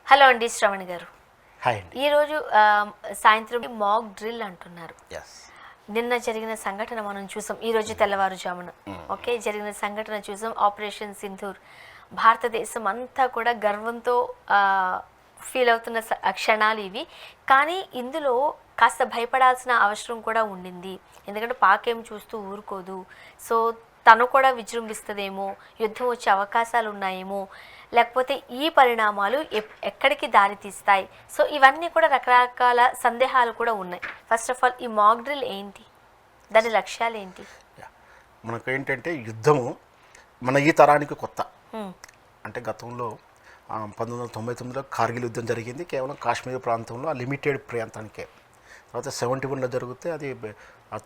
Hello అండి శ్రవణ్ గారు. Hi అండి. ఈరోజు సాయంత్రం మాక్ డ్రిల్ అంటున్నారు. ఎస్. నిన్న జరిగిన సంఘటన మనం చూసాం, ఈరోజు తెల్లవారుజామున ఓకే జరిగిన సంఘటన చూసాం. ఆపరేషన్ సింధూర్ భారతదేశం అంతా కూడా గర్వంతో ఫీల్ అవుతున్న క్షణాలు ఇవి. కానీ ఇందులో కాస్త భయపడాల్సిన అవసరం కూడా ఉండింది. ఎందుకంటే పాక్ ఏం చూస్తూ ఊరుకోదు. సో తను కూడా విజృంభిస్తుందేమో, యుద్ధం వచ్చే అవకాశాలు ఉన్నాయేమో, లేకపోతే ఈ పరిణామాలు ఎక్కడికి దారి తీస్తాయి. సో ఇవన్నీ కూడా రకరకాల సందేహాలు కూడా ఉన్నాయి. ఫస్ట్ ఆఫ్ ఆల్ ఈ మాక్ డ్రిల్ ఏంటి, దాని లక్ష్యాలు ఏంటి? మనకు ఏంటంటే యుద్ధము మన ఈ తరానికి కొత్త. అంటే గతంలో 1999లో కార్గిల్ యుద్ధం జరిగింది, కేవలం కాశ్మీర్ ప్రాంతంలో ఆ లిమిటెడ్ ప్రాంతానికే. తర్వాత 71లో జరిగితే అది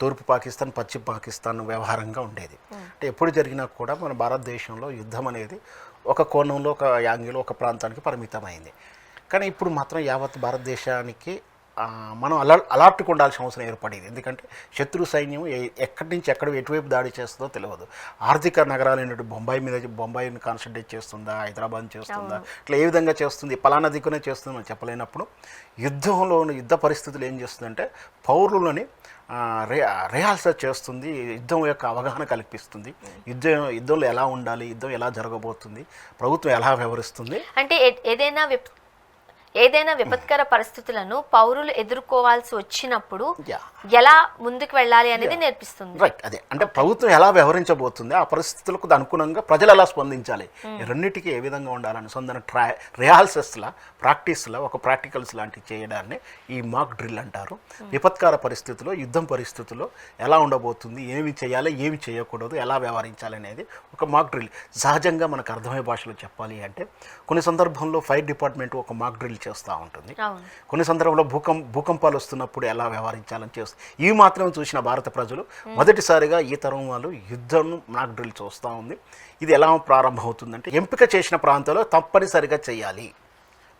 తూర్పు పాకిస్తాన్ పశ్చిమ పాకిస్తాన్ వ్యవహారంగా ఉండేది. అంటే ఎప్పుడు జరిగినా కూడా మన భారతదేశంలో యుద్ధం అనేది ఒక కోణంలో, ఒక యాంగిల్లో, ఒక ప్రాంతానికి పరిమితమైంది. కానీ ఇప్పుడు మాత్రం యావత్ భారతదేశానికి మనం అలర్ట్గా ఉండాల్సిన అవసరం ఏర్పడింది. ఎందుకంటే శత్రు సైన్యం ఎక్కడి నుంచి ఎక్కడ ఎటువైపు దాడి చేస్తుందో తెలియదు. ఆర్థిక నగరాలైనటువంటి బొంబాయిని కాన్సన్ట్రేట్ చేస్తుందా, హైదరాబాద్ చేస్తుందా, ఇట్లా ఏ విధంగా చేస్తుంది, పలానా దిక్కునే చేస్తుంది మనం చెప్పలేనప్పుడు యుద్ధ పరిస్థితులు ఏం చేస్తుందంటే పౌరులని రిహార్సల్ చేస్తుంది, యుద్ధం యొక్క అవగాహన కల్పిస్తుంది, యుద్ధంలో ఎలా ఉండాలి, యుద్ధం ఎలా జరగబోతుంది, ప్రభుత్వం ఎలా వ్యవహరిస్తుంది. అంటే ఏదైనా విపత్కర పరిస్థితులను పౌరులు ఎదుర్కోవాల్సి వచ్చినప్పుడు ఎలా ముందుకు వెళ్ళాలి అనేది నేర్పిస్తుంది. రైట్, అదే అంటే ప్రభుత్వం ఎలా వ్యవహరించబోతుంది, ఆ పరిస్థితులకు అనుగుణంగా ప్రజలు ఎలా స్పందించాలి, రెండింటికి ఏ విధంగా ఉండాలని సొంత రిహార్సల్స్లా, ప్రాక్టీస్లా, ఒక ప్రాక్టికల్స్ లాంటివి చేయడాన్ని ఈ మాక్ డ్రిల్ అంటారు. విపత్కర పరిస్థితుల్లో, యుద్ధం పరిస్థితుల్లో ఎలా ఉండబోతుంది, ఏమి చేయాలి, ఏమి చేయకూడదు, ఎలా వ్యవహరించాలి అనేది ఒక మాక్ డ్రిల్. సహజంగా మనకు అర్థమయ్యే భాషలో చెప్పాలి అంటే కొన్ని సందర్భంలో ఫైర్ డిపార్ట్మెంట్ ఒక మాక్ డ్రిల్ చేస్తూ ఉంటుంది. కొన్ని సందర్భంలో భూకంపాలు వస్తున్నప్పుడు ఎలా వ్యవహరించాలని చేస్తుంది. ఇవి మాత్రం చూసిన భారత ప్రజలు మొదటిసారిగా ఈ తరం వాళ్ళు యుద్ధం మాక్ డ్రిల్ చూస్తూ ఉంది. ఇది ఎలా ప్రారంభమవుతుందంటే ఎంపిక చేసిన ప్రాంతాల్లో తప్పనిసరిగా చేయాలి.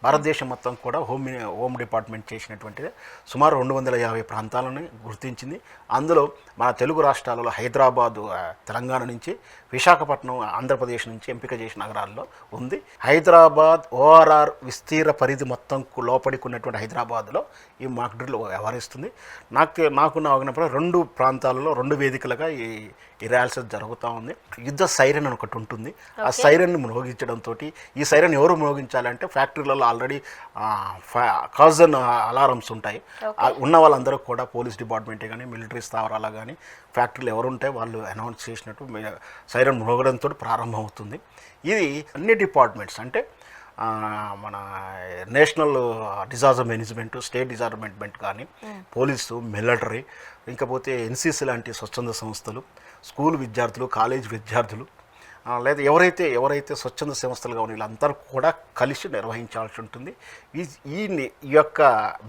భారతదేశం మొత్తం కూడా హోమ్ డిపార్ట్మెంట్ చేసినటువంటిది సుమారు 250 ప్రాంతాలను గుర్తించింది. అందులో మన తెలుగు రాష్ట్రాలలో హైదరాబాదు తెలంగాణ నుంచి, విశాఖపట్నం ఆంధ్రప్రదేశ్ నుంచి ఎంపిక చేసిన నగరాల్లో ఉంది. హైదరాబాద్ ఓఆర్ఆర్ విస్తీర్ణ పరిధి మొత్తం లోపడికున్నటువంటి హైదరాబాద్లో ఈ మాక్ డ్రిల్ వ్యవహరిస్తుంది. నాకున్న అవగాహన 2 ప్రాంతాలలో 2 వేదికలుగా ఈ రిహార్సల్ జరుగుతూ ఉంది. యుద్ధ సైరన్ అని ఒకటి ఉంటుంది. ఆ సైరన్ని మ్రోగించడంతో, ఈ సైరన్ ఎవరు మ్రోగించాలంటే ఫ్యాక్టరీలలో ఆల్రెడీ కాజన్ అలారమ్స్ ఉంటాయి. ఉన్న వాళ్ళందరూ కూడా పోలీస్ డిపార్ట్మెంటే కానీ, మిలిటరీ స్థావరాలు కానీ, ఫ్యాక్టరీలు ఎవరుంటే వాళ్ళు అనౌన్స్ చేసినట్టు సైరన్ మ్రోగడంతో ప్రారంభమవుతుంది. ఇది అన్ని డిపార్ట్మెంట్స్ అంటే మన national disaster management, state disaster management కానీ, పోలీసు, మిలిటరీ, ఇంకపోతే ఎన్సీసీ లాంటి స్వచ్ఛంద సంస్థలు, స్కూల్ విద్యార్థులు, కాలేజ్ విద్యార్థులు, లేదా ఎవరైతే స్వచ్ఛంద సంస్థలుగా ఉన్న వీళ్ళందరూ కూడా కలిసి నిర్వహించాల్సి ఉంటుంది. ఈ యొక్క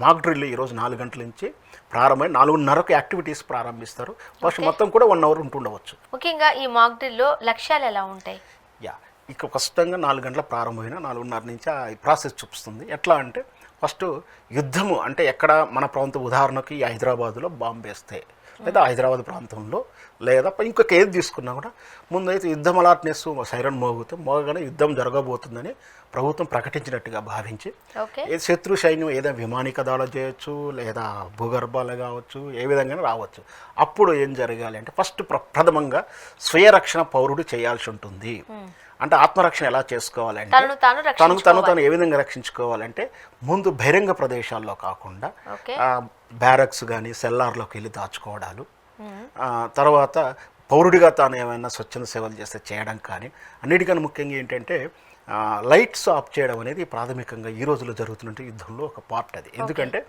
మాక్ డ్రిల్ ఈరోజు 4 గంటల నుంచి ప్రారంభమై 4:30కు యాక్టివిటీస్ ప్రారంభిస్తారు. ఫస్ట్ మొత్తం కూడా 1 అవర్ ఉంటుండవచ్చు. ముఖ్యంగా ఈ మాక్ డ్రిల్లో లక్ష్యాలు ఎలా ఉంటాయి? ఇక కష్టంగా 4 గంటల ప్రారంభమైన 4:30 నుంచి ఆ ప్రాసెస్ చూపిస్తుంది. ఎట్లా అంటే ఫస్ట్ యుద్ధము అంటే ఎక్కడ మన ప్రాంతం, ఉదాహరణకి హైదరాబాదులో బాంబు వేస్తే, లేదా హైదరాబాద్ ప్రాంతంలో, లేదా ఇంకొక ఏది తీసుకున్నా కూడా ముందైతే యుద్ధం అలర్ట్నెస్ సైరన్ మోగగానే యుద్ధం జరగబోతుందని ప్రభుత్వం ప్రకటించినట్టుగా భావించి శత్రు సైన్యం ఏదైనా విమానిక దాడులు చేయొచ్చు, లేదా భూగర్భాలు కావచ్చు, ఏ విధంగా రావచ్చు. అప్పుడు ఏం జరగాలి అంటే ఫస్ట్ ప్రథమంగా స్వీయ రక్షణ పౌరుడు చేయాల్సి ఉంటుంది. అంటే ఆత్మరక్షణ ఎలా చేసుకోవాలంటే తను ఏ విధంగా రక్షించుకోవాలంటే ముందు బహిరంగ ప్రదేశాల్లో కాకుండా బ్యారక్స్ కానీ సెల్లార్లోకి వెళ్ళి దాచుకోవడాలు, తర్వాత పౌరుడిగా తాను ఏమైనా స్వచ్ఛంద సేవలు చేస్తే చేయడం కానీ, అన్నిటికన్నా ముఖ్యంగా ఏంటంటే లైట్స్ ఆఫ్ చేయడం అనేది ప్రాథమికంగా ఈ రోజుల్లో జరుగుతున్న యుద్ధంలో ఒక పార్ట్ అది. ఎందుకంటే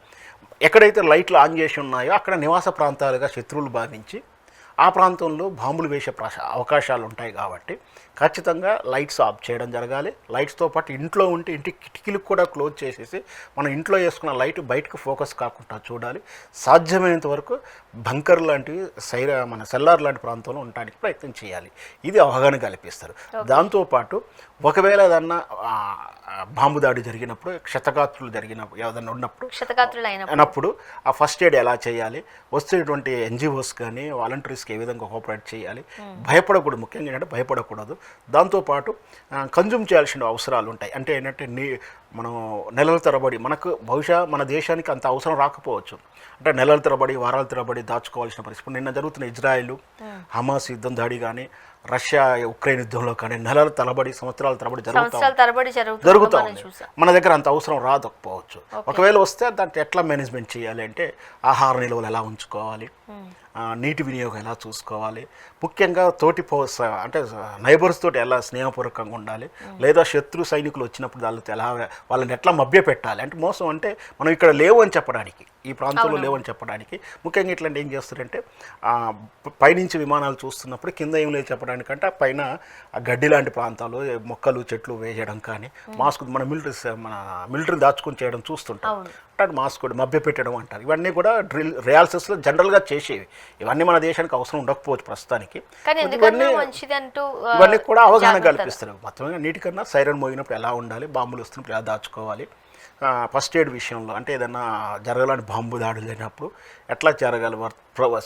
ఎక్కడైతే లైట్లు ఆన్ చేసి ఉన్నాయో అక్కడ నివాస ప్రాంతాలుగా శత్రువులు భావించి ఆ ప్రాంతంలో బాంబులు వేసే అవకాశాలు ఉంటాయి. కాబట్టి ఖచ్చితంగా లైట్స్ ఆఫ్ చేయడం జరగాలి. లైట్స్తో పాటు ఇంట్లో ఉంటే ఇంటి కిటికీలకు కూడా క్లోజ్ చేసేసి మనం ఇంట్లో వేసుకున్న లైట్ బయటకు ఫోకస్ కాకుండా చూడాలి. సాధ్యమైనంత వరకు బంకర్ లాంటివి మన సెల్లార్ లాంటి ప్రాంతంలో ఉండడానికి ప్రయత్నం చేయాలి. ఇది అవగాహన కల్పిస్తారు. దాంతోపాటు ఒకవేళ ఏదన్నా బాంబు దాడి జరిగినప్పుడు క్షతగాత్రులు జరిగినప్పుడు ఏదైనా ఉన్నప్పుడు క్షతగాత్రులు అయినప్పుడు అన్నప్పుడు ఆ ఫస్ట్ ఎయిడ్ ఎలా చేయాలి, వచ్చేటువంటి ఎన్జిఓస్ కానీ వాలంటీర్స్కి ఏ విధంగా కోఆపరేట్ చేయాలి, భయపడకూడదు. ముఖ్యంగా ఏంటంటే భయపడకూడదు. దాంతోపాటు కన్జ్యూమ్ చేయాల్సిన అవసరాలు ఉంటాయి. అంటే ఏంటంటే మనం నెలల తరబడి మనకు బహుశా మన దేశానికి అంత అవసరం రాకపోవచ్చు. అంటే నెలల తరబడి వారాల తరబడి దాచుకోవాల్సిన పరిస్థితి. ఇప్పుడు నిన్న జరుగుతున్న ఇజ్రాయెల్ హమాస్ యుద్ధం దాడి కానీ, రష్యా ఉక్రెయిన్ యుద్ధంలో కానీ నెలల తరబడి సంవత్సరాల తరబడి జరుగుతూ ఉంది. మన దగ్గర అంత అవసరం రాకపోవచ్చు. ఒకవేళ వస్తే దాంట్లో ఎట్లా మేనేజ్మెంట్ చేయాలి అంటే ఆహార నిల్వలు ఎలా ఉంచుకోవాలి, నీటి వినియోగం ఎలా చూసుకోవాలి, ముఖ్యంగా అంటే నైబర్స్ తోటి ఎలా స్నేహపూర్వకంగా ఉండాలి, లేదా శత్రు సైనికులు వచ్చినప్పుడు వాళ్ళని ఎట్లా మభ్య పెట్టాలి. అంటే మోసం అంటే మనం ఇక్కడ లేవు అని చెప్పడానికి, ఈ ప్రాంతంలో లేవని చెప్పడానికి. ముఖ్యంగా ఇట్లాంటి ఏం చేస్తారంటే పైనుంచి విమానాలు చూస్తున్నప్పుడు కింద ఏం లేదు చెప్పడానికంటే ఆ పైన ఆ గడ్డి లాంటి ప్రాంతాలు మొక్కలు చెట్లు వేయడం కానీ, మాస్క్ మన మిలిటరీ దాచుకొని చేయడం చూస్తుంటాం. అంటే మాస్క్ కూడా మభ్య పెట్టడం అంటారు. ఇవన్నీ కూడా రియాల్సెస్లో జనరల్గా చేసేవి. ఇవన్నీ మన దేశానికి అవసరం ఉండకపోవచ్చు ప్రస్తుతానికి. ఇవన్నీ కూడా అవగాహన కల్పిస్తారు. మొత్తంగా నీటికన్నా సైరన్ మోగినప్పుడు ఎలా ఉండాలి, బాంబులు వస్తున్నప్పుడు ఎలా దాచుకోవాలి, ఫస్ట్ ఎయిడ్ విషయంలో అంటే ఏదైనా జరగాలని బాంబు దాడులు జరిగినప్పుడు ఎట్లా జరగాలి,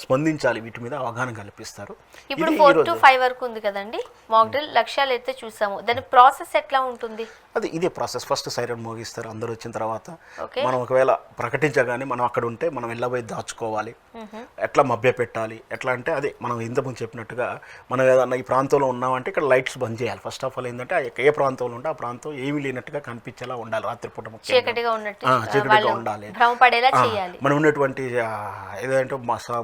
స్పందించాలి, వీటి మీద అవగాహన కల్పిస్తారు. ఇప్పుడు 4 to 5 వరకు ఉంది కదండి మాక్ డ్రిల్. లక్ష్యాలు అయితే చూసాము, దాని ప్రాసెస్ ఎట్లా ఉంటుంది? ఇదే ప్రాసెస్. First siren మోగిస్తారు. అందరూ వచ్చిన తర్వాత మనం ఒకవేళ ప్రకటించగానే మనం అక్కడ ఉంటే మనం వెళ్ళబోయి దాచుకోవాలి, ఎట్లా మభ్య పెట్టాలి, ఎట్లా అంటే అదే మనం ఇంతకుముందు చెప్పినట్టుగా మనం ఏదన్నా ఈ ప్రాంతంలో ఉన్నామంటే ఇక్కడ లైట్స్ బంద్ చేయాలి. ఫస్ట్ ఆఫ్ ఆల్ ఏంటంటే ఏ ప్రాంతంలో ఉంటే ఆ ప్రాంతం ఏమీ లేనట్టుగా కనిపించేలా ఉండాలి. రాత్రిపూట చీకటిగా ఉండాలి. మనం ఉన్నటువంటి ఏదంటే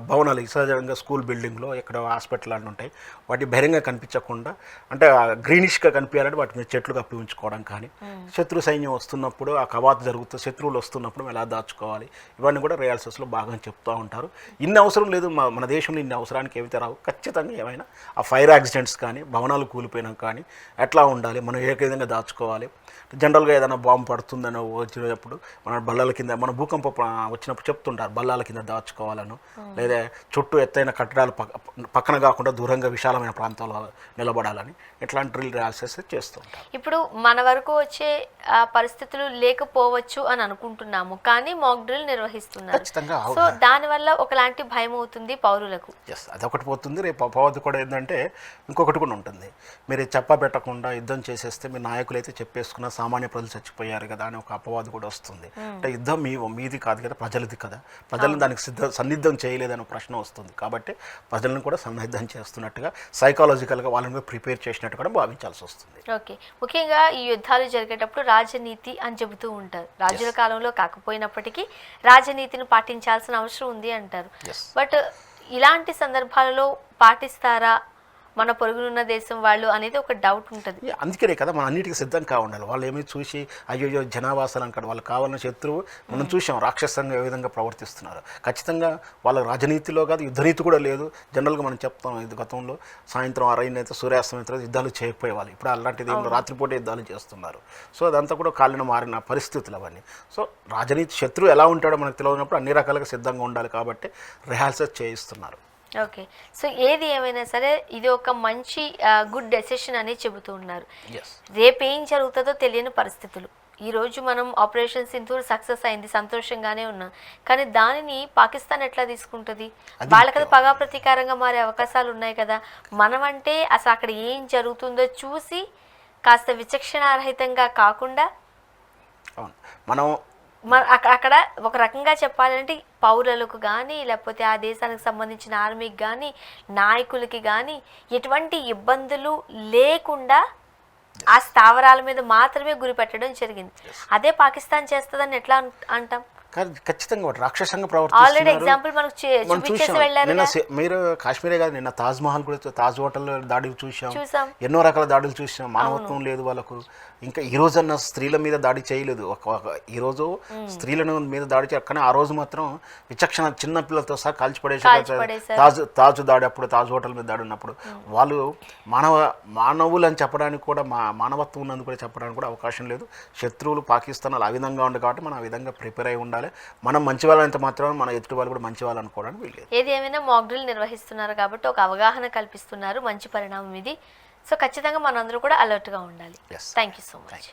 భవనాలు సహజంగా స్కూల్ బిల్డింగ్లో ఎక్కడ హాస్పిటల్ అన్నీ ఉంటాయి, వాటి బహిరంగ కనిపించకుండా అంటే గ్రీనిష్గా కనిపించాలంటే వాటి మీద చెట్లు కప్పి ఉంచుకోవడం కానీ, శత్రు సైన్యం వస్తున్నప్పుడు ఆ కవాతు జరుగుతుంది, శత్రువులు వస్తున్నప్పుడు ఎలా దాచుకోవాలి, ఇవన్నీ కూడా రియాల్సెస్లో బాగా చెప్తూ ఉంటారు. ఇన్ని అవసరం లేదు మన దేశంలో, ఇన్ని అవసరానికి ఏమైతే రావు. ఖచ్చితంగా ఏమైనా ఆ ఫైర్ యాక్సిడెంట్స్ కానీ, భవనాలు కూలిపోయినా కానీ ఎట్లా ఉండాలి, మనం ఏ విధంగా దాచుకోవాలి. జనరల్గా ఏదైనా బాంబు పడుతుందని వచ్చినప్పుడు మన బల్లాల కింద, మన భూకంపం వచ్చినప్పుడు చెప్తుంటారు బల్లాల కింద దాచుకోవాలను, లేదా చుట్టూ ఎత్తైన కట్టడాలు పక్కన కాకుండా దూరంగా విశాలమైన ప్రాంతాల్లో నిలబడాలని ఇట్లాంటి డ్రిల్ రిహార్సల్స్ చేస్తూ ఉంటారు. ఇప్పుడు మన వరకు వచ్చే పరిస్థితులు లేకపోవచ్చు అని అనుకుంటున్నాము, కానీ మాక్ డ్రిల్ నిర్వహిస్తున్నారు. సో దానివల్ల ఒకలాంటి భయం అవుతుంది పౌరులకు. అదొకటి పోతుంది. రేపు అపవాదు కూడా ఏంటంటే ఇంకొకటి కూడా ఉంటుంది. మీరు చెప్పబెట్టకుండా యుద్ధం చేసేస్తే మీ నాయకులు అయితే చెప్పేసుకున్న సామాన్య ప్రజలు చచ్చిపోయారు కదా అని ఒక అపవాదు కూడా వస్తుంది. అంటే యుద్ధం మీది కాదు కదా, ప్రజలది కదా, ప్రజలను దానికి సన్నిద్ధం చేయలేదని ప్రశ్న వస్తుంది. కాబట్టి ప్రజలను కూడా సన్నిద్ధం చేస్తున్నట్టుగా సైకాలజికల్గా వాళ్ళని ప్రిపేర్ చేసినట్టు కూడా భావించాల్సి వస్తుంది. ఓకే, ముఖ్యంగా ఈ యుద్ధాలు జరిగేటప్పుడు రాజనీతి అని చెబుతూ ఉంటారు. రాజుల కాలంలో కాకపోయినప్పటికీ రాజనీతిని పాటించాల్సిన అవసరం ఉంది అంటారు. బట్ ఇలాంటి సందర్భాలలో పాటిస్తారా మన పొరుగునున్న దేశం వాళ్ళు అనేది ఒక డౌట్ ఉంటుంది. అందుకనే కదా మనం అన్నిటికీ సిద్ధంగా ఉండాలి. వాళ్ళు ఏమి చూసి అయ్యో జనావాసాలు అంటారు, వాళ్ళు కావాలన్న శత్రువు మనం చూసాం రాక్షసంగా ఏ విధంగా ప్రవర్తిస్తున్నారు. ఖచ్చితంగా వాళ్ళ రాజనీతిలో కాదు, యుద్ధనీతి కూడా లేదు. జనరల్గా మనం చెప్తాం ఇది గతంలో సాయంత్రం 6 అయితే సూర్యాస్తమయం తర్వాత యుద్ధాలు చేయకపోయేవాళ్ళు. ఇప్పుడు అలాంటిది రాత్రిపూట యుద్ధాలు చేస్తున్నారు. సో అదంతా కూడా కాలిన మారిన పరిస్థితులు అవన్నీ. సో రాజనీతి శత్రువు ఎలా ఉంటాడో మనకు తెలియనప్పుడు అన్ని రకాలుగా సిద్ధంగా ఉండాలి కాబట్టి రిహార్సల్స్ చేయిస్తున్నారు. ఓకే, సో ఏది ఏమైనా సరే ఇది ఒక మంచి గుడ్ డెసిషన్ అని చెబుతూ ఉన్నారు. రేపు ఏం జరుగుతుందో తెలియని పరిస్థితులు. ఈరోజు మనం ఆపరేషన్ సింధూర్ సక్సెస్ అయింది, సంతోషంగానే ఉన్నాం. కానీ దానిని పాకిస్తాన్ ఎట్లా తీసుకుంటుంది? వాళ్ళకి పగా ప్రతీకారంగా మారే అవకాశాలు ఉన్నాయి కదా. మనమంటే అసలు అక్కడ ఏం జరుగుతుందో చూసి కాస్త విచక్షణారహితంగా కాకుండా మనం అక్కడ ఒక రకంగా చెప్పాలంటే పౌరులకు కానీ, లేకపోతే ఆ దేశానికి సంబంధించిన ఆర్మీకి కానీ, నాయకులకి కానీ ఎటువంటి ఇబ్బందులు లేకుండా ఆ స్థావరాల మీద మాత్రమే గురి పెట్టడం జరిగింది. అదే పాకిస్తాన్ చేస్తుందని ఎట్లా అంటాం? ఖచ్చితంగా రాక్షసంగా ప్రవర్తిస్తున్నారు. నిన్న మీరు కాశ్మీరే కాదు, నిన్న తాజ్ మహల్ కూడా, తాజ్ హోటల్ దాడులు చూసాం, ఎన్నో రకాల దాడులు చూసాం. మానవత్వం లేదు వాళ్ళకు. ఇంకా ఈ రోజు అన్న స్త్రీల మీద దాడి చేయలేదు. ఈరోజు స్త్రీలను మీద దాడి చేయాలి, కానీ ఆ రోజు మాత్రం విచక్షణ చిన్న పిల్లలతో సహా కాల్చిపడేసి తాజ్ దాడి అప్పుడు, తాజ్ హోటల్ మీద దాడి ఉన్నప్పుడు వాళ్ళు మానవులు అని చెప్పడానికి కూడా, మానవత్వం ఉన్నందుకు కూడా చెప్పడానికి కూడా అవకాశం లేదు. శత్రువులు పాకిస్తాన్ ఆ విధంగా ఉంది కాబట్టి మనం ఆ విధంగా ప్రిపేర్ అయి ఉండాలి. మనం మంచి వాళ్ళంత మాత్రం మన ఎదుటి వాళ్ళు కూడా మంచి వాళ్ళు అనుకోవడానికి వీల్లేదు. ఏది ఏమైనా మాక్ డ్రిల్ నిర్వహిస్తున్నారు కాబట్టి ఒక అవగాహన కల్పిస్తున్నారు, మంచి పరిణామం ఇది. సో ఖచ్చితంగా మనందరూ కూడా అలర్ట్గా ఉండాలి. Thank you so much.